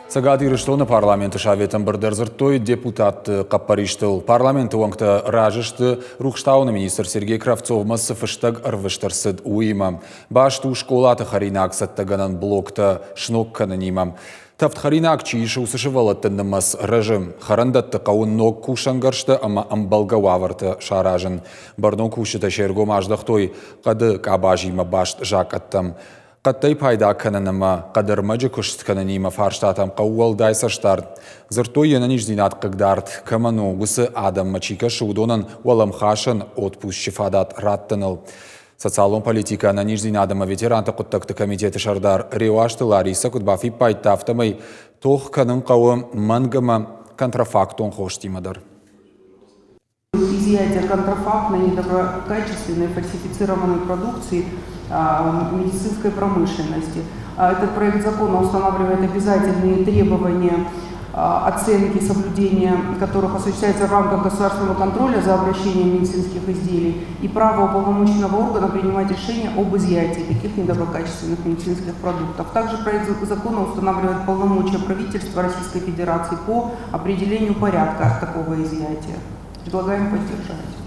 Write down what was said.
Цагаат ирыштоны парламенты шаветен бірдерзірттой депутат қаппариштыл. Парламенты оңты ражышты рухштауны министр Сергей Кравцов массыфыштаг ырвыштырсыд уйма. Башту школаты харинак саттаганан блокта шноккананима. Тафт харинак чииші усышывалаттынны мас режим. Харандатты қауын ног кушангаршты, ама амбалгававарты шаражын. Барно кушыта шергом аждақтой қады кабажима башт жак аттам. Қаттай пайда кананыма, қадыр мәжі күшт кананима фарштатам қауал дайса штарт. Зыртой енаниш зинат қығдарт, каману ғысы адам мачика шудонан уалам хашын отпус шифадат раттыныл. Социалон политика ананиш зинадама ветеранты құттақты комитеті шардар ревашты Лариса Кутбафи пайттафтамай тоқ канын қауы мангама контрафактон хоштимадар. Изъятие контрафактной, недоброкачественной, фальсифицированной продукции медицинской промышленности. Этот проект закона устанавливает обязательные требования оценки, соблюдения которых осуществляется в рамках государственного контроля за обращением медицинских изделий и право уполномоченного органа принимать решения об изъятии таких недоброкачественных медицинских продуктов. Также проект закона устанавливает полномочия правительства Российской Федерации по определению порядка такого изъятия. Предлагаем поддержать.